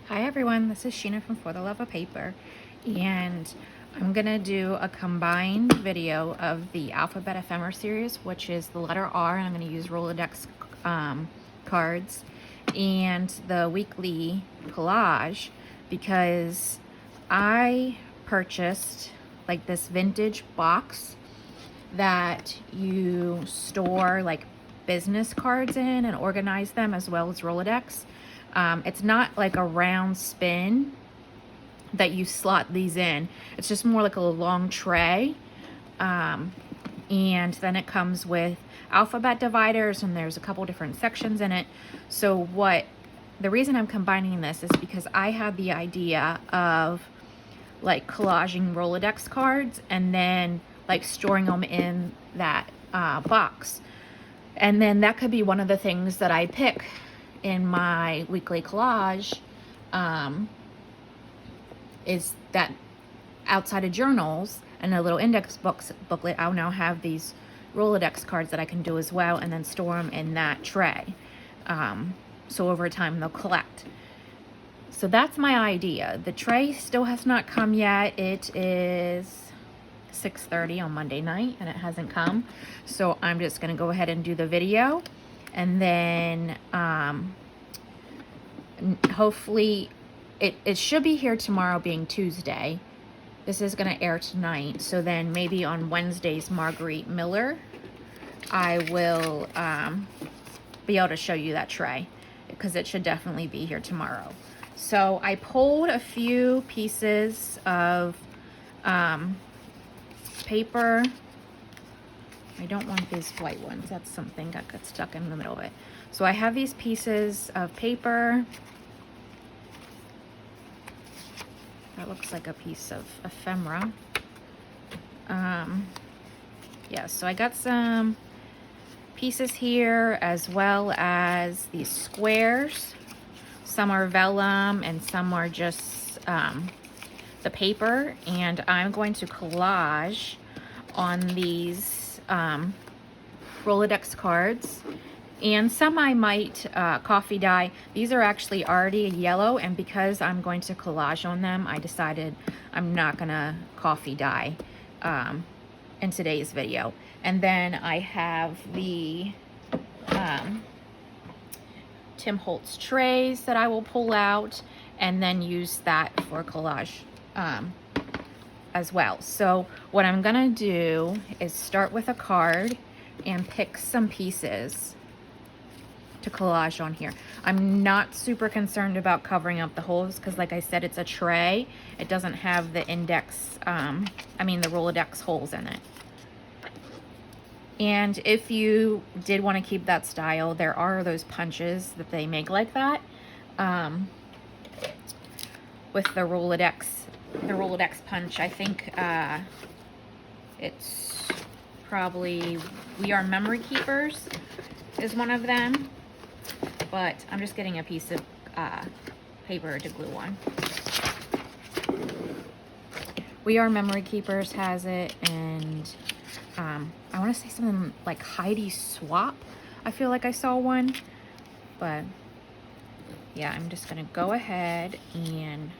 Hi everyone, this is Sheena from For the Love of Paper, and I'm gonna do a combined video of the Alphabet Ephemera series, which is the letter R, and I'm gonna use Rolodex cards, and the weekly collage, because I purchased like this vintage box that you store like business cards in and organize them, as well as Rolodex. It's not like a round spin that you slot these in. It's just more like a long tray. And then it comes with alphabet dividers, and there's a couple different sections in it. So the reason I'm combining this is because I had the idea of like collaging Rolodex cards and then like storing them in that box. And then that could be one of the things that I pick in my weekly collage, is that outside of journals and a little index booklet, I'll now have these Rolodex cards that I can do as well, and then store them in that tray. So over time they'll collect. So that's my idea. The tray still has not come yet. It is 6:30 on Monday night and it hasn't come. So I'm just gonna go ahead and do the video, and then hopefully it should be here tomorrow, being Tuesday. This is gonna air tonight, so then maybe on Wednesday's Marguerite Miller I will be able to show you that tray, because it should definitely be here tomorrow. So I pulled a few pieces of paper. I don't want these white ones. That's something that got stuck in the middle of it. So I have these pieces of paper. That looks like a piece of ephemera. Yeah, so I got some pieces here, as well as these squares. Some are vellum and some are just the paper, and I'm going to collage on these Rolodex cards, and some I might coffee dye. These are actually already yellow, and because I'm going to collage on them, I decided I'm not gonna coffee dye in today's video. And then I have the Tim Holtz trays that I will pull out and then use that for collage as well. So what I'm gonna do is start with a card and pick some pieces to collage on here. I'm not super concerned about covering up the holes, because like I said, it's a tray. It doesn't have the index, the Rolodex holes in it. And if you did want to keep that style, there are those punches that they make like that with the Rolodex punch. I think it's probably We Are Memory Keepers is one of them, but I'm just getting a piece of paper to glue on. We Are Memory Keepers has it, and I want to say something like Heidi Swap. I feel like I saw one, but yeah, I'm just gonna go ahead and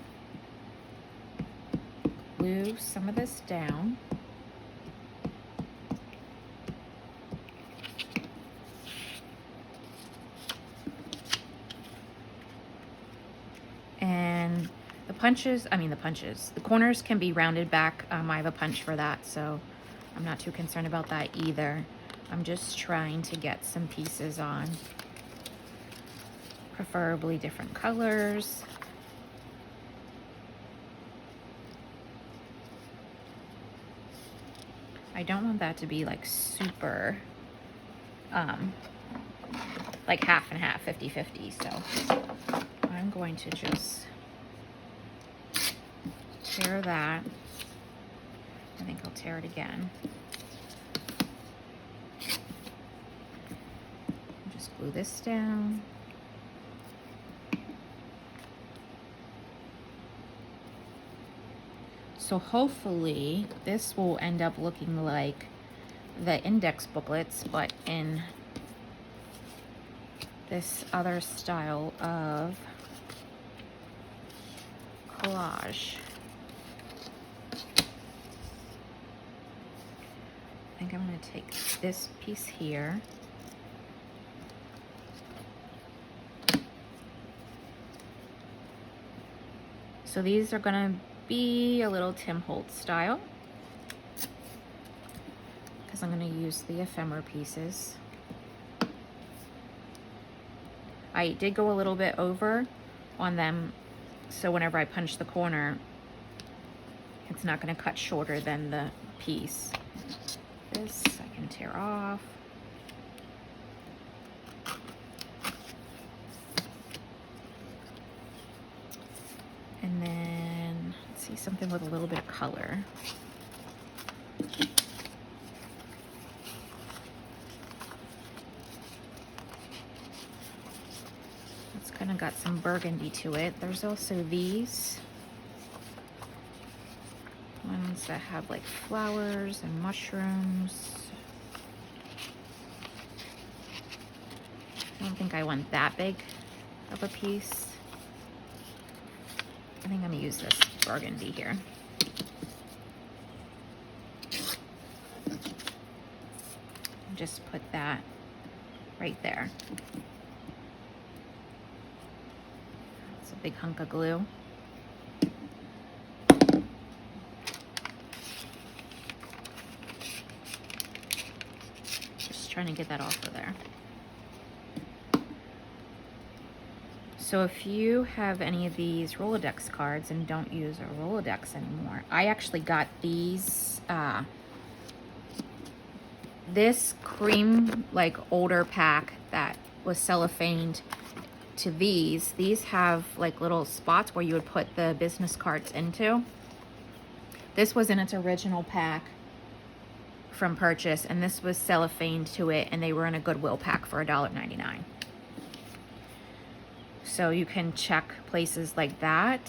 glue some of this down. And the corners can be rounded back. I have a punch for that, so I'm not too concerned about that either. I'm just trying to get some pieces on, preferably different colors. I don't want that to be like super, like half and half, 50-50. So I'm going to just tear that. I think I'll tear it again. Just glue this down. So hopefully this will end up looking like the index booklets, but in this other style of Collage. I think I'm going to take this piece here. So these are going to be a little Tim Holtz style, because I'm going to use the ephemera pieces. I did go a little bit over on them, so whenever I punch the corner, it's not going to cut shorter than the piece. This I can tear off. And then, let's see, something with a little bit of color. It's kind of got some burgundy to it. There's also these ones that have like flowers and mushrooms. I don't think I want that big of a piece. I think I'm gonna use this burgundy here. Just put that right there. It's a big hunk of glue. Just trying to get that off of there. So if you have any of these Rolodex cards and don't use a Rolodex anymore, I actually got these, this cream, like older pack that was cellophaned to these. These have like little spots where you would put the business cards into. This was in its original pack from purchase, and this was cellophaned to it, and they were in a Goodwill pack for $1.99. So you can check places like that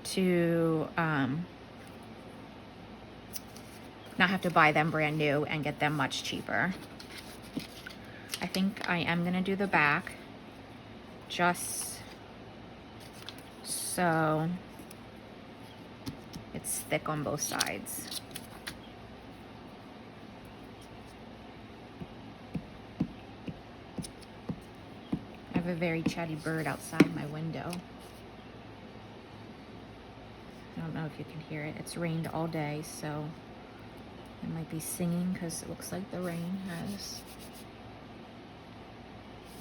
to not have to buy them brand new and get them much cheaper. I think I am gonna do the back just so it's thick on both sides. I have a very chatty bird outside my window. I don't know if you can hear it. It's rained all day, so it might be singing because it looks like the rain has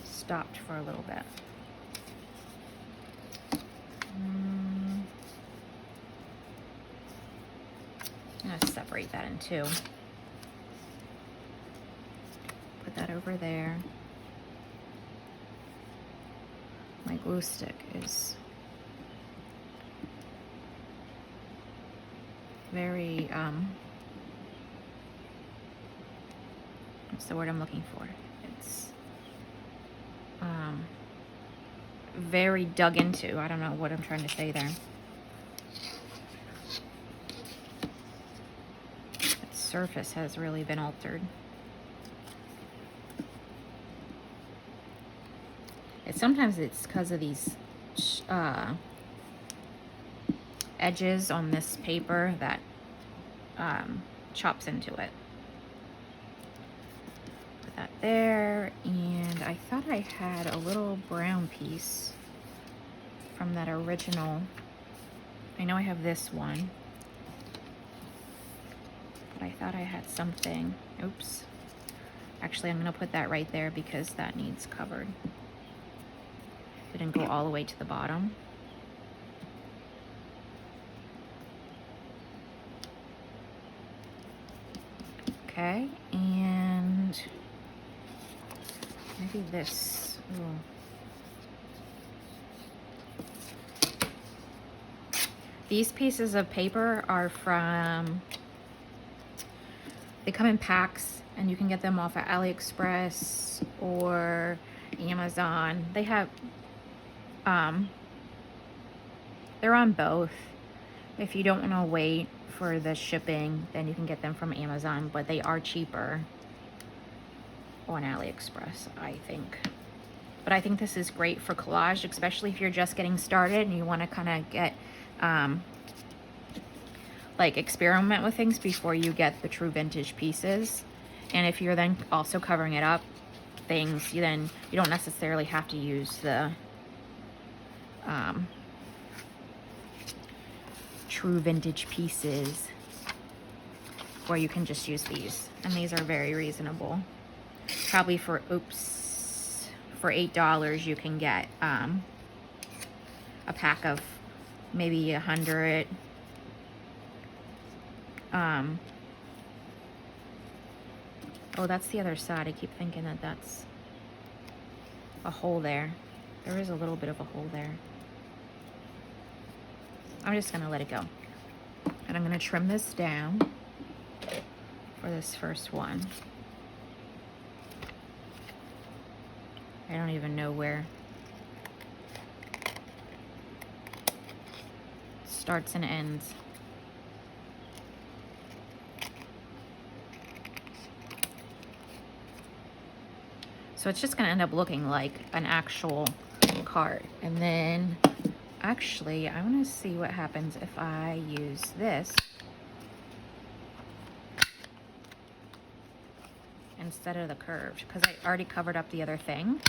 stopped for a little bit. I'm gonna separate that in two. Put that over there. My glue stick is very, what's the word I'm looking for? It's very dug into. I don't know what I'm trying to say there. Its surface has really been altered. Sometimes it's because of these edges on this paper that chops into it. Put that there, and I thought I had a little brown piece from that original. I know I have this one, but I thought I had something. Oops. Actually, I'm going to put that right there because that needs covered. It didn't go all the way to the bottom. Okay, and maybe this. Ooh. These pieces of paper are from, they come in packs, and you can get them off at AliExpress or Amazon. They have, they're on both. If you don't want to wait for the shipping, then you can get them from Amazon, but they are cheaper on AliExpress, I think. But I think this is great for collage, especially if you're just getting started and you want to kind of get like experiment with things before you get the true vintage pieces. And if you're then also covering it up things, you don't necessarily have to use the true vintage pieces, or you can just use these, and these are very reasonable. Probably for for $8 you can get a pack of maybe 100. Oh, that's the other side. I keep thinking that that's a hole there. There is a little bit of a hole there. I'm just gonna let it go. And I'm gonna trim this down for this first one. I don't even know where it starts and ends. So it's just gonna end up looking like an actual card. And then, actually, I wanna see what happens if I use this instead of the curved, because I already covered up the other thing.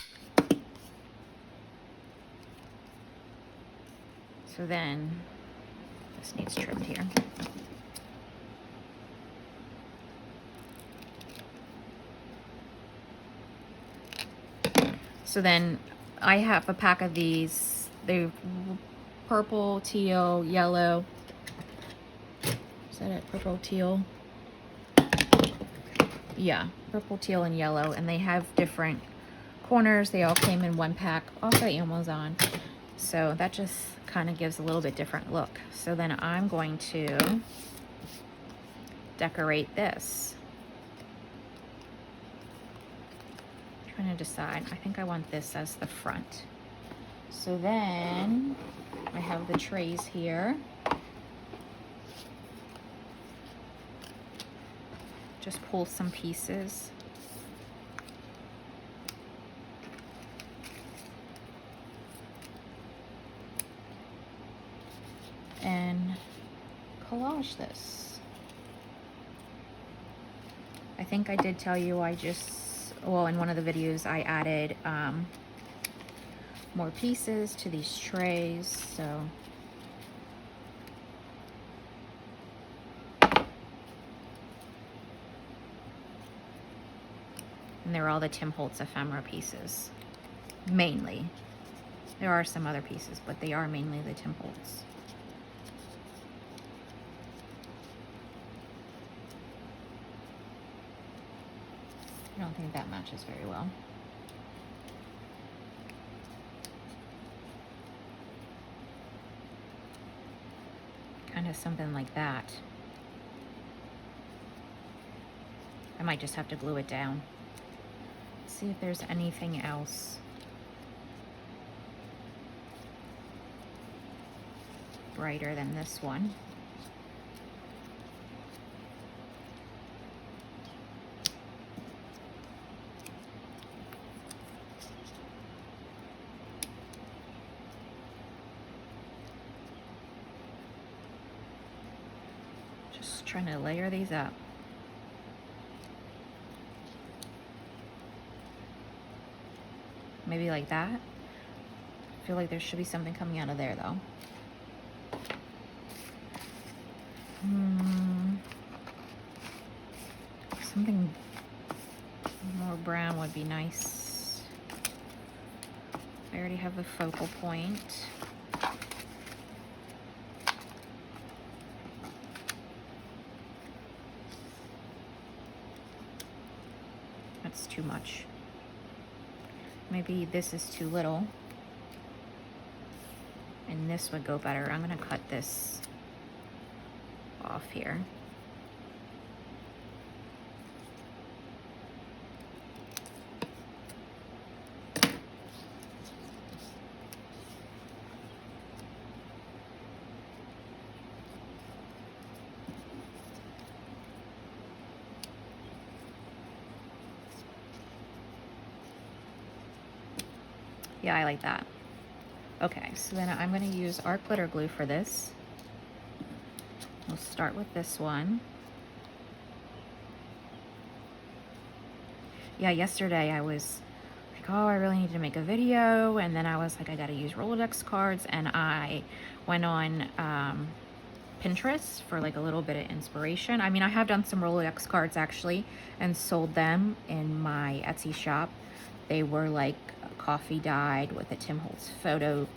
So then, this needs trimmed here. So then I have a pack of these. They're purple, teal, yellow. Is that it? Purple, teal. Yeah, purple, teal, and yellow. And they have different corners. They all came in one pack off of Amazon. So that just kind of gives a little bit different look. So then I'm going to decorate this. Trying to decide. I think I want this as the front. So then I have the trays here. Just pull some pieces. And collage this. I think I did tell you well, in one of the videos I added more pieces to these trays, so and they're all the Tim Holtz ephemera pieces, mainly. There are some other pieces, but they are mainly the Tim Holtz. I don't think that matches very well. Kind of something like that. I might just have to glue it down. See if there's anything else brighter than this one. Just trying to layer these up. Maybe like that. I feel like there should be something coming out of there though. Something more brown would be nice. I already have the focal point. That's too much. Maybe this is too little. And this would go better. I'm gonna cut this off here. Yeah, I like that. Okay, so then I'm going to use our glitter glue for this. We'll start with this one. Yeah, yesterday I was like, oh, I really need to make a video, and then I was like, I gotta use Rolodex cards, and I went on Pinterest for like a little bit of inspiration. I mean, I have done some Rolodex cards actually and sold them in my Etsy shop. They were like coffee dyed with a Tim Holtz photo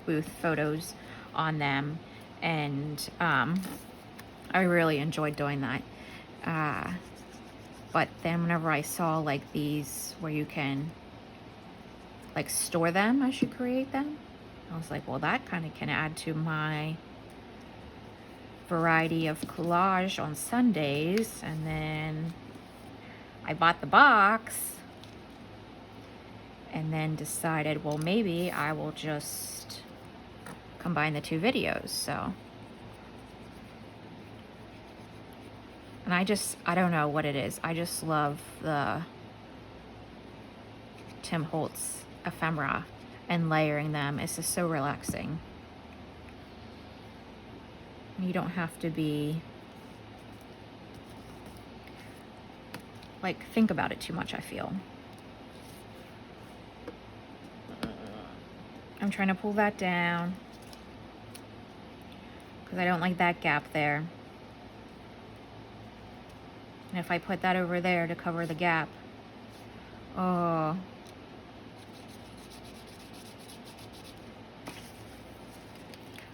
booth photos on them, and I really enjoyed doing that. But then whenever I saw like these where you can like store them as you create them, I was like, well, that kind of can add to my variety of collage on Sundays. And then I bought the box and then decided, well, maybe I will just combine the two videos. So, and I don't know what it is. I just love the Tim Holtz ephemera and layering them. It's just so relaxing. You don't have to be like think about it too much, I feel. I'm trying to pull that down because I don't like that gap there. And if I put that over there to cover the gap, oh.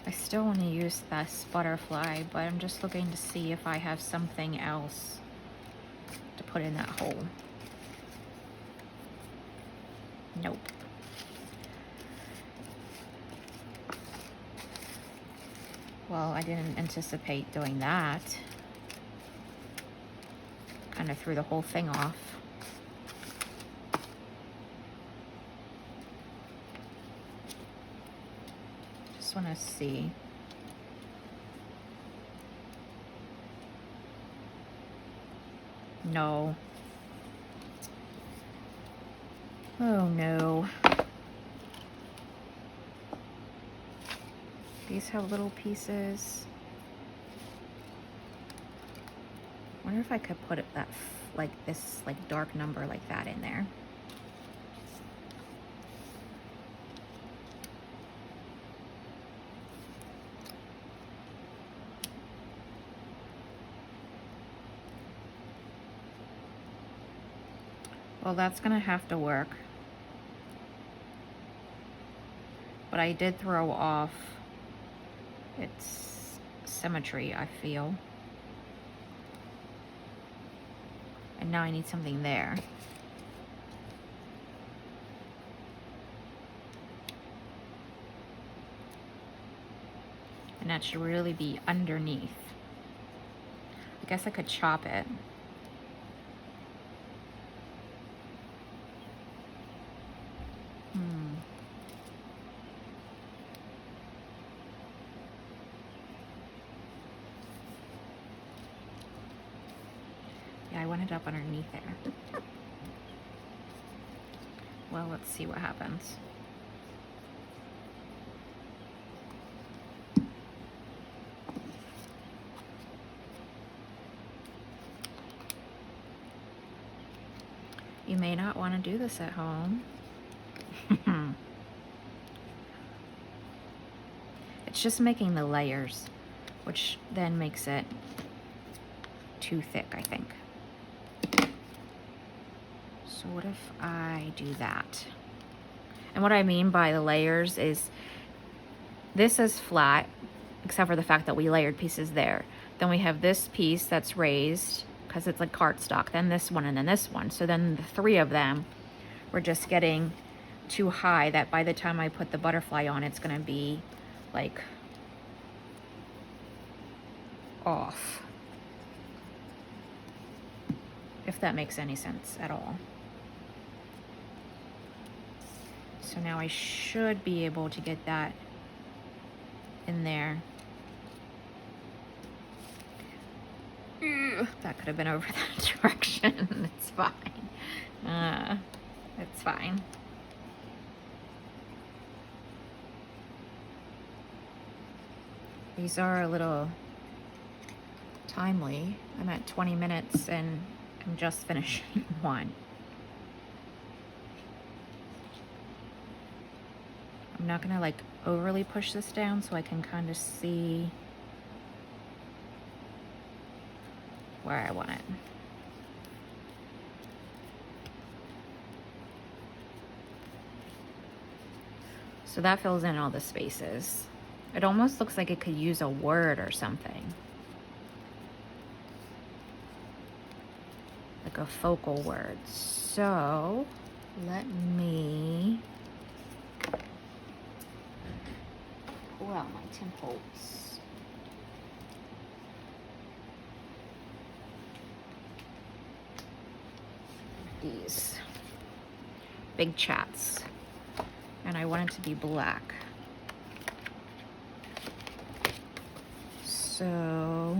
I still want to use this butterfly, but I'm just looking to see if I have something else to put in that hole. Nope. Well, I didn't anticipate doing that. Kind of threw the whole thing off. Just want to see. No. Oh no. These have little pieces. I wonder if I could put it that like this like dark number like that in there. Well, that's gonna have to work. But I did throw off its symmetry, I feel. And now I need something there. And that should really be underneath. I guess I could chop it. Yeah, I want it up underneath there. Well, let's see what happens. You may not want to do this at home. It's just making the layers, which then makes it too thick, I think. So what if I do that? And what I mean by the layers is this is flat, except for the fact that we layered pieces there. Then we have this piece that's raised because it's like cardstock, then this one, and then this one. So then the three of them were just getting too high that by the time I put the butterfly on, it's gonna be like off. If that makes any sense at all. So now I should be able to get that in there. That could have been over that direction. It's fine. It's fine. These are a little timely. I'm at 20 minutes and I'm just finishing one. I'm not gonna like overly push this down so I can kind of see where I want it. So that fills in all the spaces. It almost looks like it could use a word or something. Like a focal word. So let me pull out my Tim Holtz. These big chats. And I want it to be black. So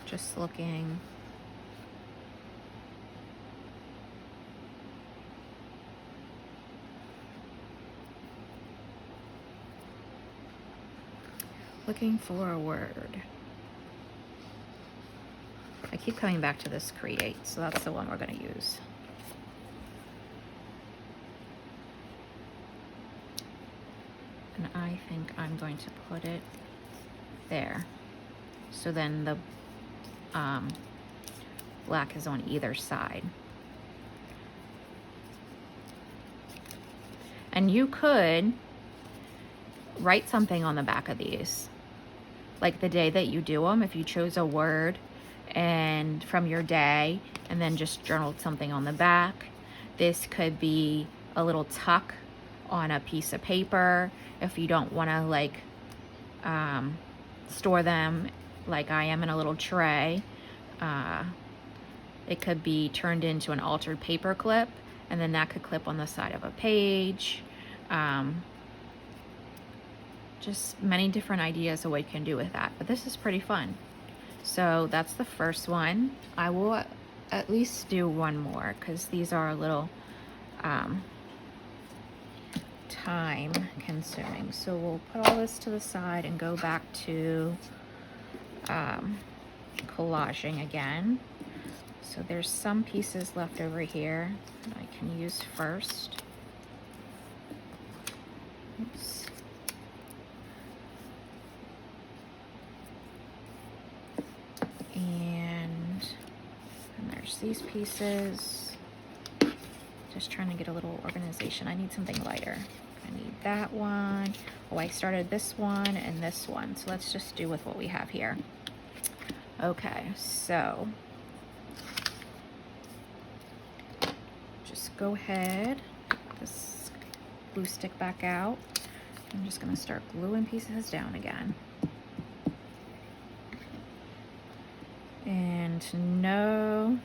just looking. Looking for a word. I keep coming back to this create, so that's the one we're going to use. And I think I'm going to put it there. So then the black is on either side. And you could write something on the back of these. Like the day that you do them, if you chose a word and from your day and then just journaled something on the back. This could be a little tuck on a piece of paper if you don't want to like store them like I am in a little tray. It could be turned into an altered paper clip, and then that could clip on the side of a page. Just many different ideas of what you can do with that, but this is pretty fun. So that's the first one. I will at least do one more because these are a little time consuming. So we'll put all this to the side and go back to collaging again. So there's some pieces left over here that I can use first. Oops. And there's these pieces. Just trying to get a little organization. I need something lighter. I need that one. Oh, I started this one and this one. So let's just do with what we have here. Okay, so just go ahead, get this glue stick back out. I'm just gonna start gluing pieces down again. And no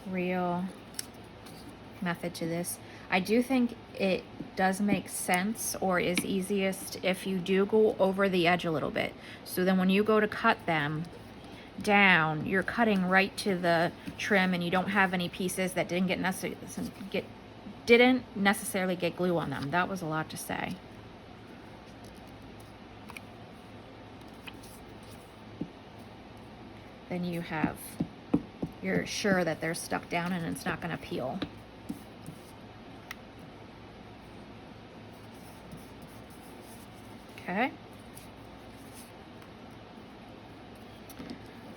real method to this. I do think it does make sense or is easiest if you do go over the edge a little bit. So then when you go to cut them down, you're cutting right to the trim and you don't have any pieces that didn't necessarily get glue on them. That was a lot to say. Then you're sure that they're stuck down and it's not going to peel. Okay.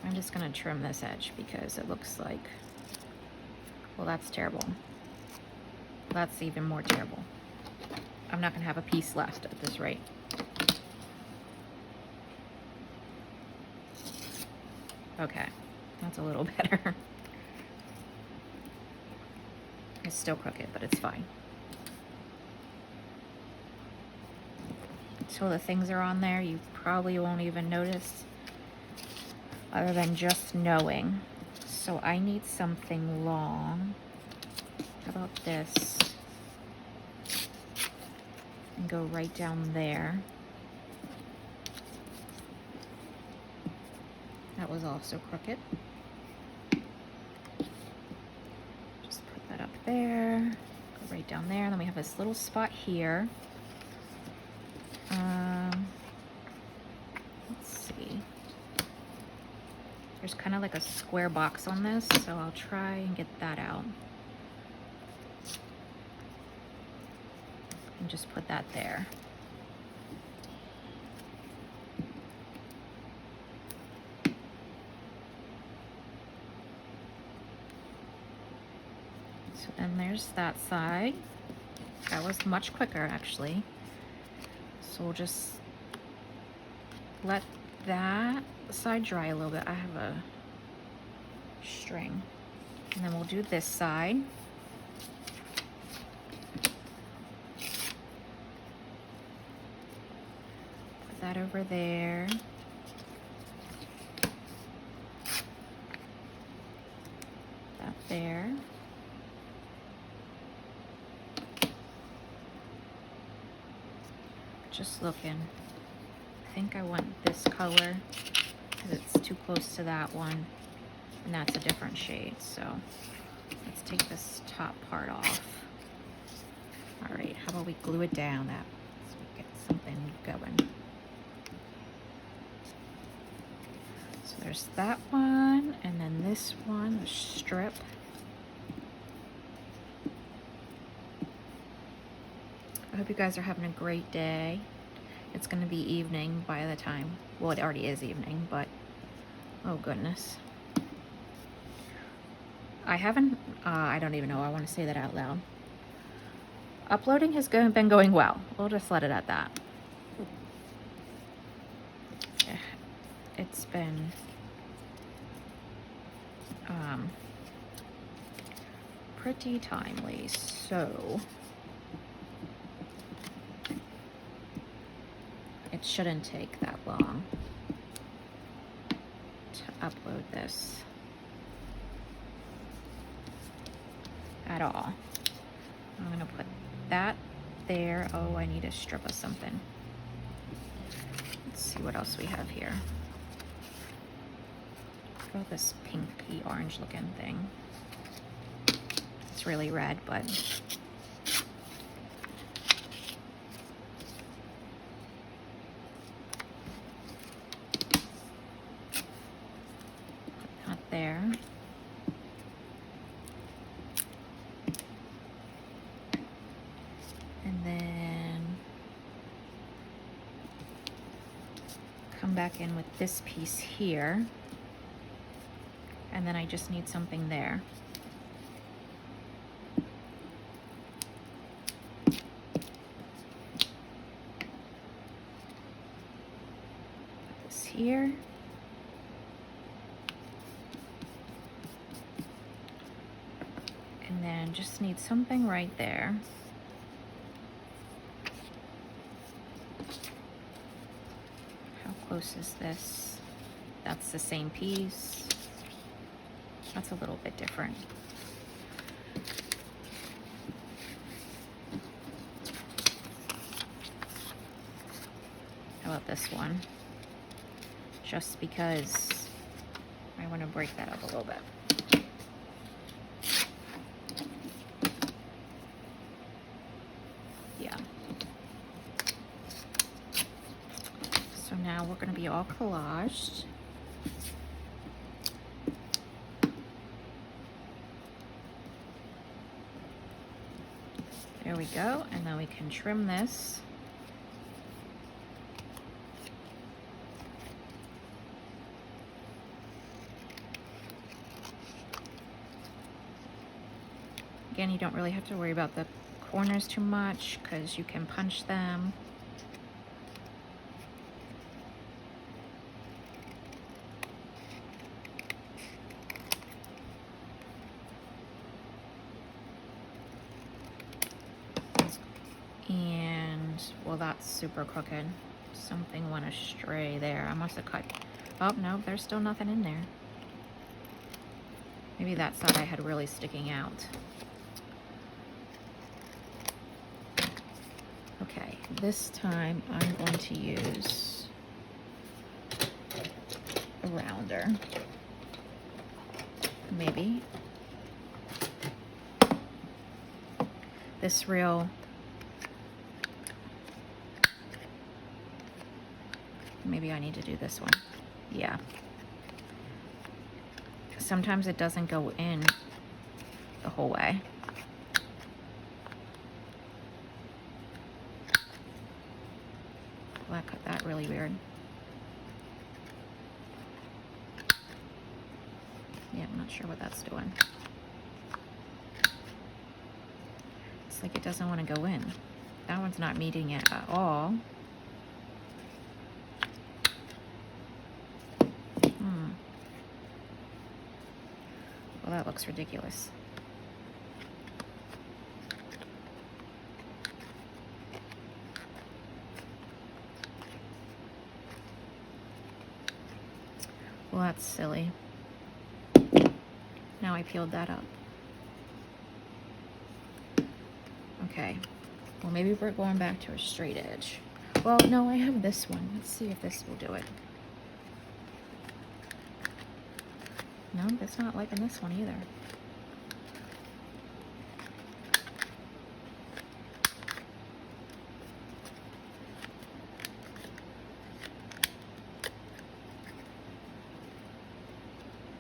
I'm just going to trim this edge because it looks like, well, that's terrible. That's even more terrible. I'm not going to have a piece left at this rate. Okay, that's a little better. It's still crooked, but it's fine. So the things are on there, you probably won't even notice other than just knowing. So I need something long. How about this? And go right down there. That was also crooked. there, go right down there, and then we have this little spot here. Let's see. There's kind of like a square box on this, so I'll try and get that out. And just put that there. So then there's that side. That was much quicker actually. So we'll just let that side dry a little bit. I have a string. And then we'll do this side. Put that over there. That there. Just looking. I think I want this color because it's too close to that one, and that's a different shade. So let's take this top part off. All right, how about we glue it down that so we get something going. So there's that one, and then this one, the strip. I hope you guys are having a great day. It's gonna be evening by the time, well, it already is evening, but oh goodness. I haven't, I don't even know, I wanna say that out loud. Uploading has been going well. We'll just let it at that. It's been pretty timely, so it shouldn't take that long to upload this at all. I'm gonna put that there. Oh, I need a strip of something. Let's see what else we have here. What about this pinky orange looking thing? It's really red, but not there. And then come back in with this piece here. And then I just need something there. Put this here. And then just need something right there. How close is this? That's the same piece. That's a little bit different. How about this one? Just because I want to break that up a little bit. Yeah. So now we're going to be all collaged. There we go, and then we can trim this. Again, you don't really have to worry about the corners too much because you can punch them. And, well, that's super crooked. Something went astray there. I must have cut. Oh, no, there's still nothing in there. Maybe that side I had really sticking out. Okay, this time I'm going to use a rounder. Maybe. this real. Maybe I need to do this one. Yeah. Sometimes it doesn't go in the whole way. Well, that cut that really weird. Yeah, I'm not sure what that's doing. It's like it doesn't want to go in. That one's not meeting it at all. Well, that looks ridiculous. Well, that's silly. Now I peeled that up. Okay. Well, maybe we're going back to a straight edge. Well, no, I have this one. Let's see if this will do it. No, it's not liking this one either.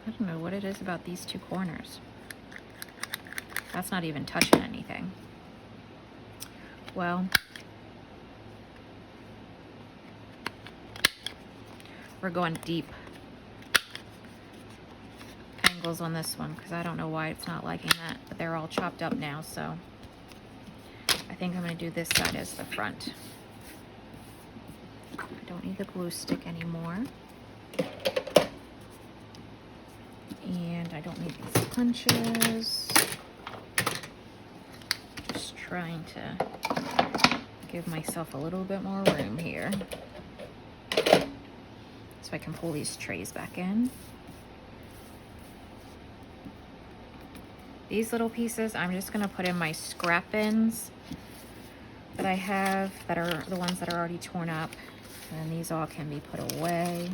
I don't know what it is about these two corners. That's not even touching anything. Well, we're going deep angles on this one because I don't know why it's not liking that, but they're all chopped up now, so I think I'm going to do this side as the front. I don't need the glue stick anymore. And I don't need these punches. Just trying to give myself a little bit more room here so I can pull these trays back in. These little pieces I'm just going to put in my scrap bins that I have, that are the ones that are already torn up, and these all can be put away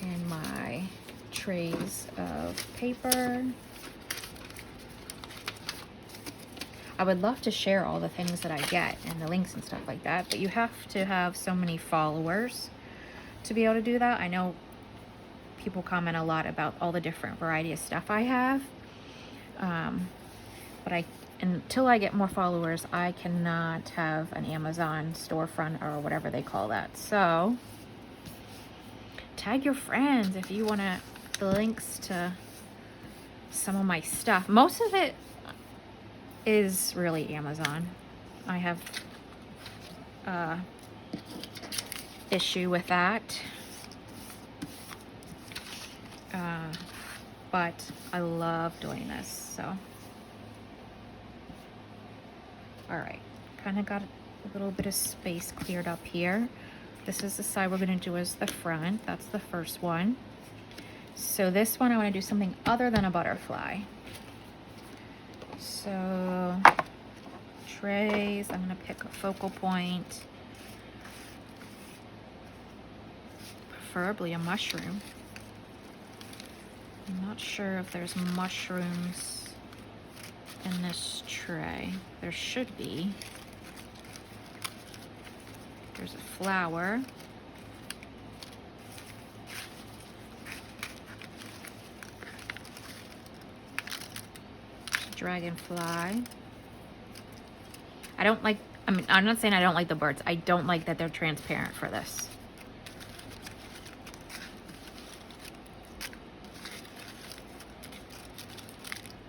in my trays of paper. I would love to share all the things that I get and the links and stuff like that, but you have to have so many followers to be able to do that. I know people comment a lot about all the different variety of stuff I have, but until I get more followers, I cannot have an Amazon storefront or whatever they call that. So tag your friends if you want the links to some of my stuff. Most of it is really Amazon. I have issue with that, but I love doing this. So all right, kind of got a little bit of space cleared up here. This is the side we're going to do as the front. That's the first one. So this one I want to do something other than a butterfly. So trays, I'm going to pick a focal point, preferably a mushroom. I'm not sure if there's mushrooms in this tray. There should be. There's a flower. Dragonfly. I don't like, I'm not saying I don't like the birds. I don't like that they're transparent for this.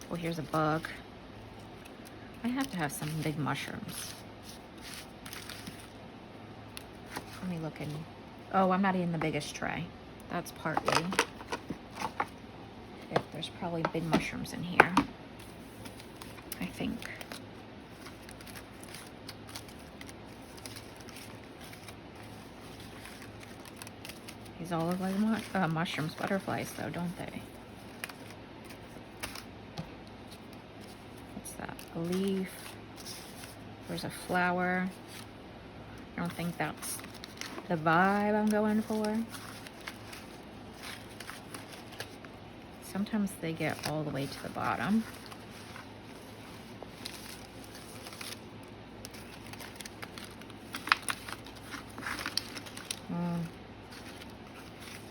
Well, here's a bug. I have to have some big mushrooms. Let me look in. Oh, I'm not in the biggest tray. That's partly it. There's probably big mushrooms in here, I think. These all look like mushrooms, butterflies though, don't they? What's that? A leaf. There's a flower. I don't think that's the vibe I'm going for. Sometimes they get all the way to the bottom.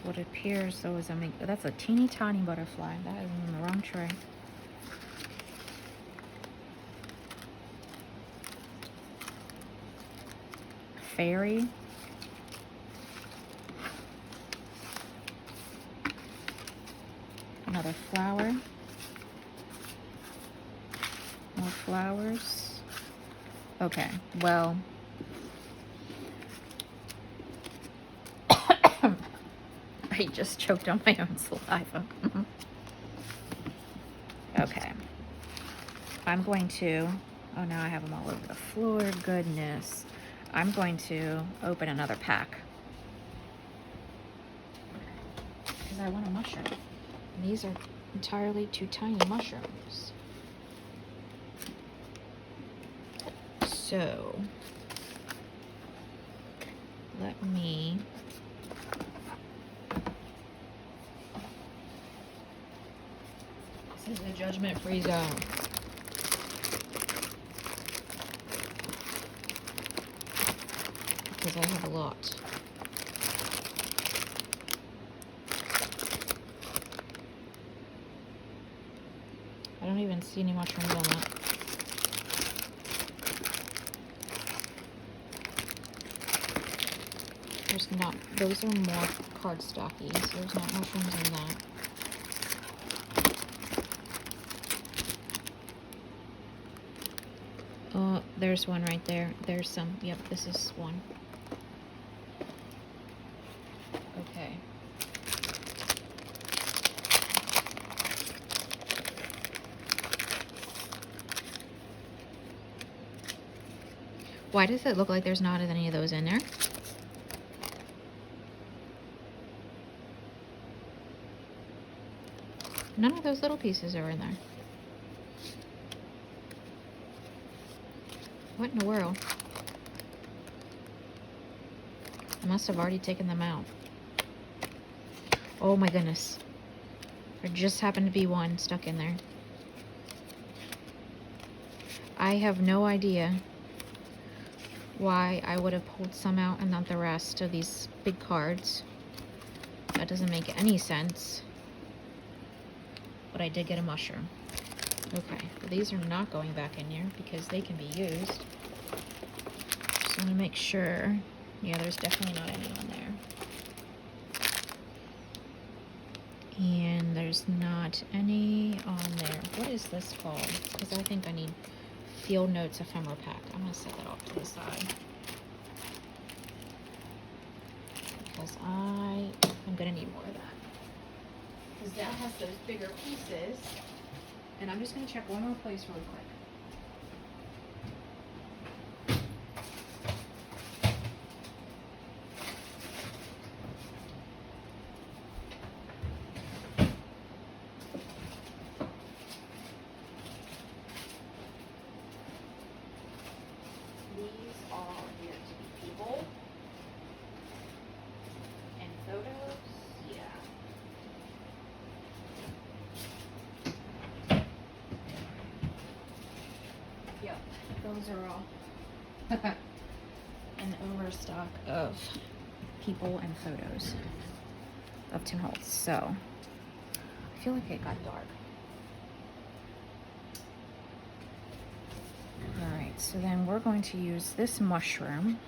what it appears though is that's a teeny tiny butterfly. That is in the wrong tray. Fairy. Another flower. More flowers. Okay, well. I just choked on my own saliva. Okay. I'm going to, oh, now I have them all over the floor. Goodness. I'm going to open another pack. Because I want a mushroom. And these are entirely too tiny mushrooms. So, let me this is the judgment-free zone. Because I have a lot. I don't even see any mushrooms on that. There's not, those are more cardstockies. There's not mushrooms in that. Oh, there's one right there. There's some. Yep, this is one. Okay. Why does it look like there's not any of those in there? None of those little pieces are in there. What in the world? I must have already taken them out. Oh my goodness. There just happened to be one stuck in there. I have no idea why I would have pulled some out and not the rest of these big cards. That doesn't make any sense. But I did get a mushroom. Okay, well, these are not going back in here because they can be used. Just want to make sure. Yeah, there's definitely not any on there. And there's not any on there. What is this called? Because I think I need Field Notes Ephemera Pack. I'm going to set that off to the side. Because I'm going to need more of that. Because that has those bigger pieces. And I'm just going to check one more place really quick. These are here to be people and photos. Yeah. Yep, those are all an overstock of people and photos of Tim Holtz. So I feel like it got dark. Alright, so then we're going to use this mushroom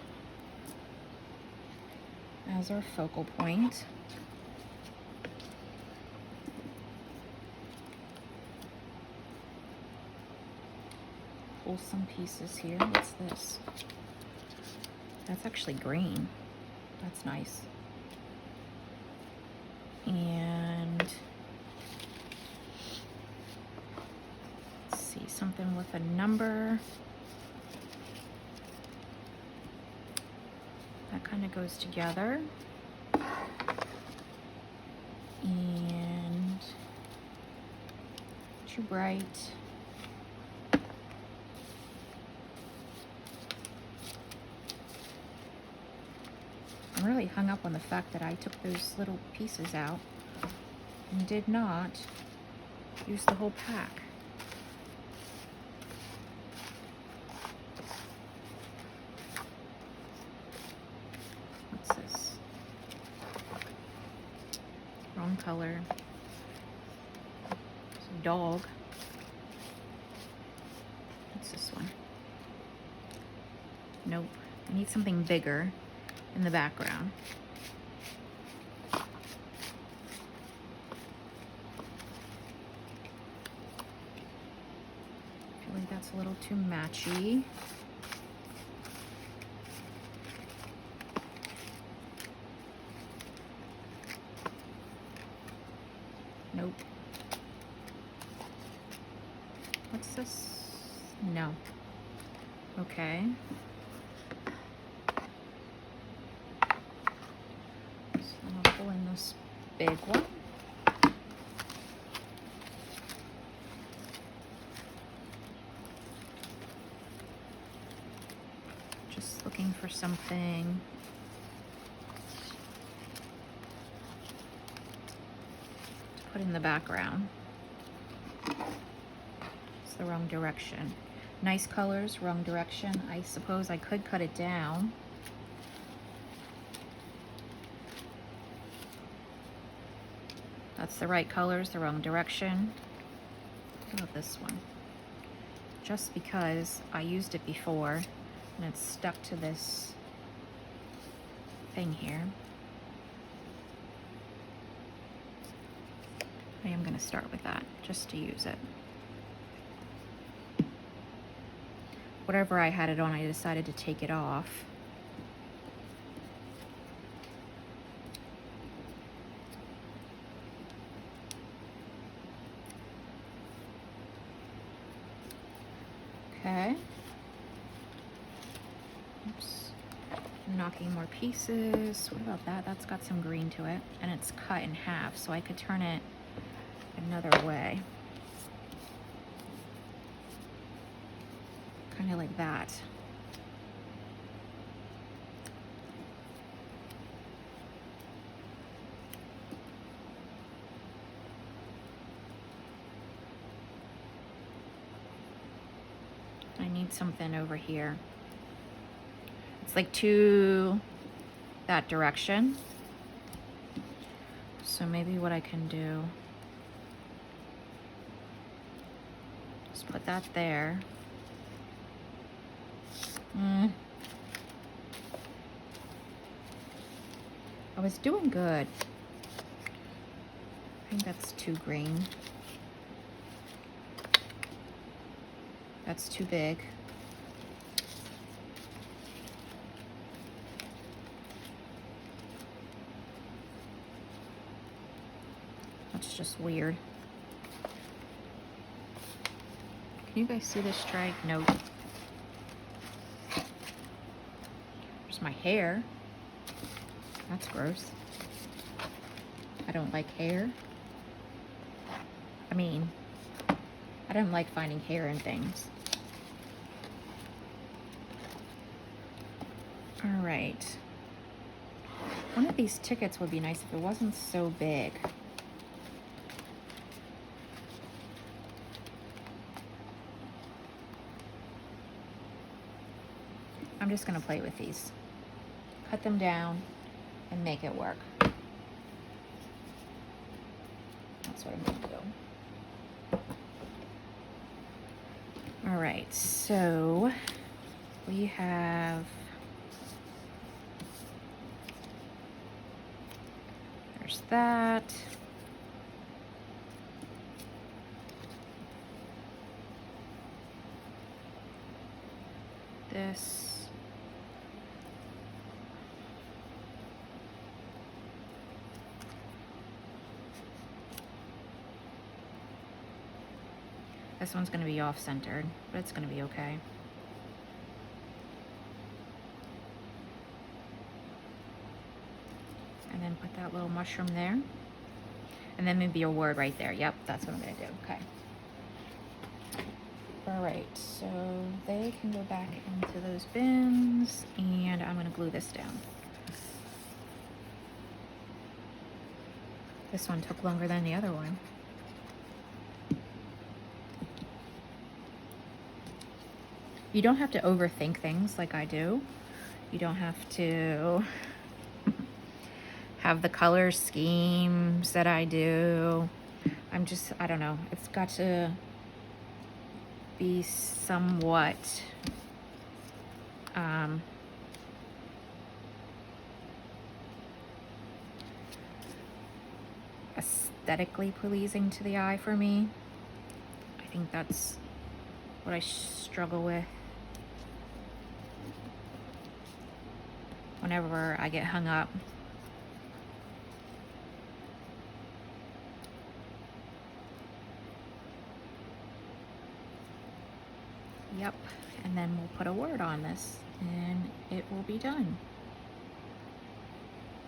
as our focal point. Pull some pieces here. What's this? That's actually green. That's nice. And let's see, something with a number. That kind of goes together. And too bright. I'm really hung up on the fact that I took those little pieces out and did not use the whole pack. What's this? color. It's a dog. What's this one? Nope. I need something bigger in the background. I feel like that's a little too matchy. Nope. What's this? No. Okay. So I'll pull in this big one. Just looking for something to put in the background. It's the wrong direction. Nice colors, wrong direction. I suppose I could cut it down. That's the right colors, the wrong direction. What about this one? Just because I used it before and it's stuck to this thing here, I am going to start with that just to use it. Whatever I had it on, I decided to take it off. Okay. Oops. Knocking more pieces. What about that? That's got some green to it, and it's cut in half, so I could turn it another way. Kind of like that. I need something over here. It's like to that direction. So maybe what I can do is put that there. I was doing good. I think that's too green. That's too big. That's just weird. Can you guys see this stripe? Nope. There's my hair. That's gross. I don't like hair. I mean, I don't like finding hair in things. All right. One of these tickets would be nice if it wasn't so big. I'm just gonna play with these. Cut them down and make it work. That's what I'm gonna do. All right, so we have, there's that. This. This one's going to be off-centered, but it's going to be okay. And then put that little mushroom there. And then maybe a word right there. Yep, that's what I'm going to do. Okay. All right, so they can go back into those bins, and I'm going to glue this down. This one took longer than the other one. You don't have to overthink things like I do. You don't have to have the color schemes that I do. I don't know. It's got to be somewhat aesthetically pleasing to the eye for me. I think that's what I struggle with whenever I get hung up. Yep, and then we'll put a word on this and it will be done.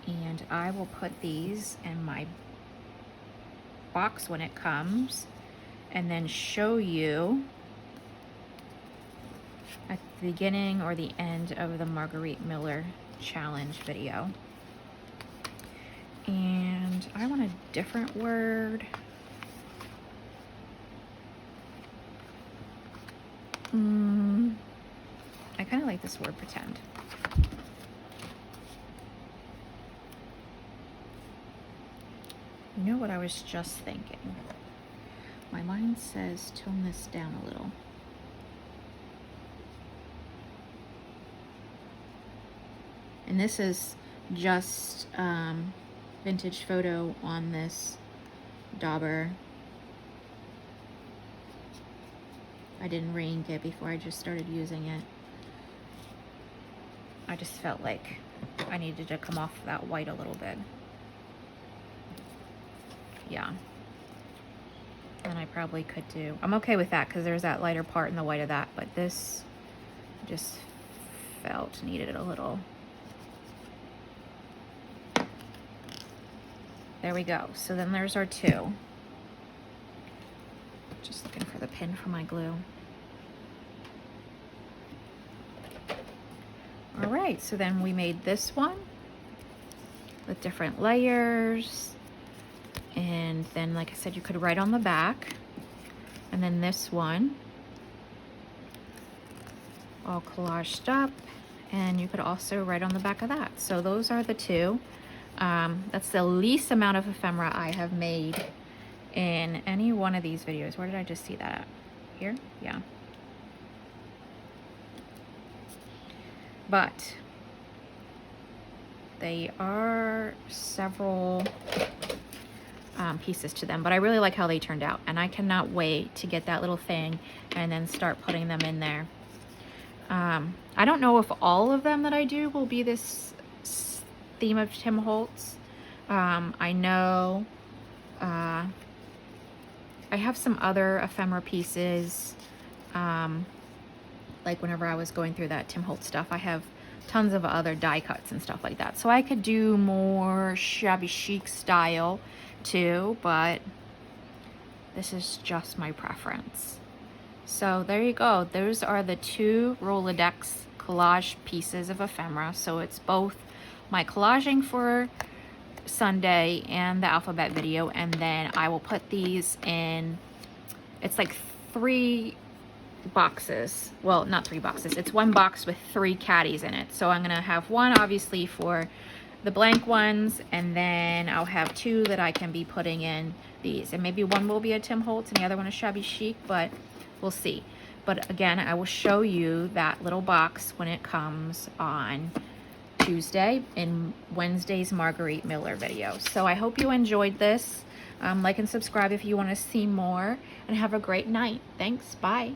And I will put these in my box when it comes and then show you at the beginning or the end of the Marguerite Miller challenge video. And I want a different word. I kind of like this word pretend. You know what I was just thinking? My mind says tone this down a little. And this is just vintage photo on this dauber. I didn't re-ink it before I just started using it. I just felt like I needed to come off that white a little bit. Yeah. And I probably could do, I'm okay with that because there's that lighter part in the white of that, but this just felt needed a little. There we go. So then there's our two. Just looking for the pin for my glue. All right, so then we made this one with different layers. And then, like I said, you could write on the back. And then this one, all collaged up. And you could also write on the back of that. So those are the two. That's the least amount of ephemera I have made in any one of these videos. Where did I just see that at? Here? Yeah. But they are several pieces to them, but I really like how they turned out, and I cannot wait to get that little thing and then start putting them in there. I don't know if all of them that I do will be this theme of Tim Holtz. I know I have some other ephemera pieces, like whenever I was going through that Tim Holtz stuff, I have tons of other die cuts and stuff like that. So I could do more shabby chic style too, but this is just my preference. So there you go. Those are the two Rolodex collage pieces of ephemera. So it's both my collaging for Sunday and the alphabet video, and then I will put these in, it's like 3 boxes. Well, not 3 boxes. It's 1 box with 3 caddies in it. So I'm going to have one obviously for the blank ones, and then I'll have 2 that I can be putting in these. And maybe one will be a Tim Holtz and the other one a shabby chic, but we'll see. But again, I will show you that little box when it comes on Tuesday in Wednesday's Marguerite Miller video. So I hope you enjoyed this. Like and subscribe if you want to see more, and have a great night. Thanks. Bye.